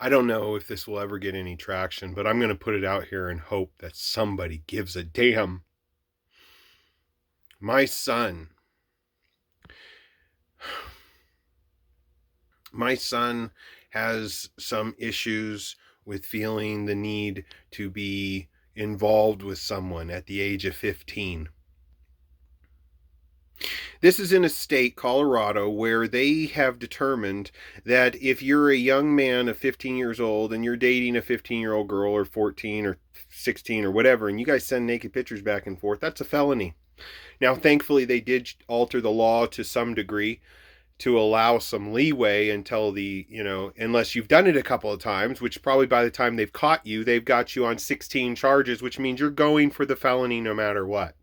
I don't know if this will ever get any traction, but I'm going to put it out here and hope that somebody gives a damn. My son has some issues with feeling the need to be involved with someone at the age of 15. This is in a state, Colorado, where they have determined that if you're a young man of 15 years old and you're dating a 15-year-old girl or 14 or 16 or whatever, and you guys send naked pictures back and forth, that's a felony. Now, thankfully, they did alter the law to some degree to allow some leeway until unless you've done it a couple of times, which probably by the time they've caught you, they've got you on 16 charges, which means you're going for the felony no matter what.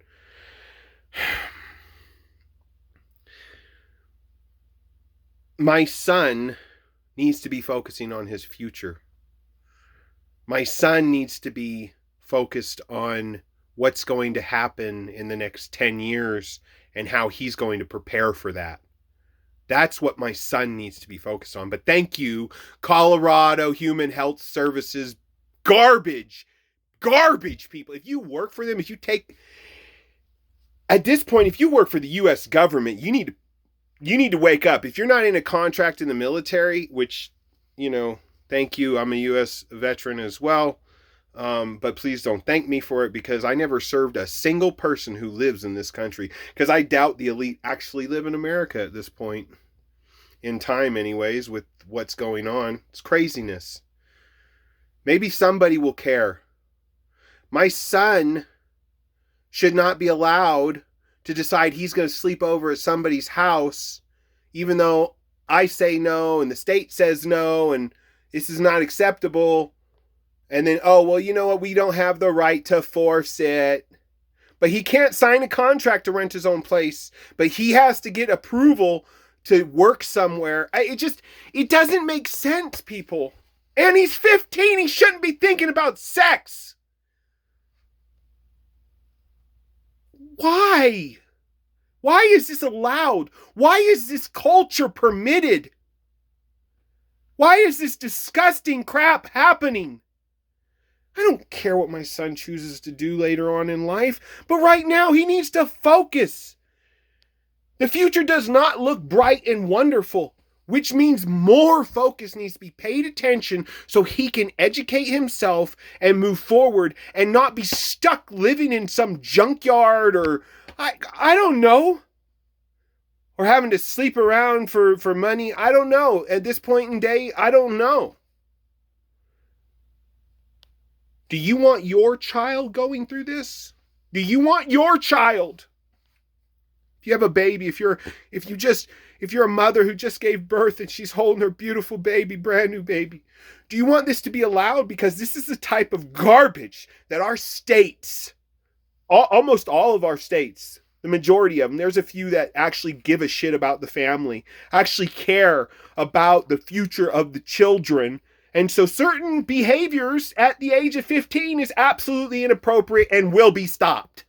My son needs to be focusing on his future. My son needs to be focused on what's going to happen in the next 10 years and how he's going to prepare for that. That's what my son needs to be focused on. But thank you, Colorado Human Health Services. Garbage people. If you work for them, at this point, if you work for the U.S. government, you need to wake up. If you're not in a contract in the military, which, thank you. I'm a U.S. veteran as well. But please don't thank me for it, because I never served a single person who lives in this country, because I doubt the elite actually live in America at this point in time anyways, with what's going on. It's craziness. Maybe somebody will care. My son should not be allowed to decide he's going to sleep over at somebody's house, even though I say no and the state says no and this is not acceptable. And then, oh, well, you know what? We don't have the right to force it. But he can't sign a contract to rent his own place. But he has to get approval to work somewhere. It doesn't make sense, people. And he's 15. He shouldn't be thinking about sex. Why? Why is this allowed? Why is this culture permitted? Why is this disgusting crap happening? I don't care what my son chooses to do later on in life, but right now he needs to focus. The future does not look bright and wonderful, which means more focus needs to be paid attention so he can educate himself and move forward and not be stuck living in some junkyard or, I don't know, or having to sleep around for money. I don't know. At this point in day, I don't know. Do you want your child going through this? Do you want your child? If you have a baby, if you're a mother who just gave birth and she's holding her beautiful baby, brand new baby, do you want this to be allowed? Because this is the type of garbage that our states, almost all of our states, the majority of them, there's a few that actually give a shit about the family, actually care about the future of the children. And so certain behaviors at the age of 15 is absolutely inappropriate and will be stopped.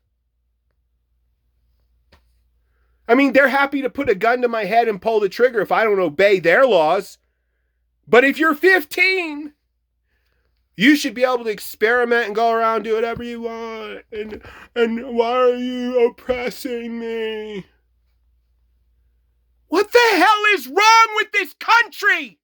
I mean, they're happy to put a gun to my head and pull the trigger if I don't obey their laws. But if you're 15, you should be able to experiment and go around, do whatever you want. And why are you oppressing me? What the hell is wrong with this country?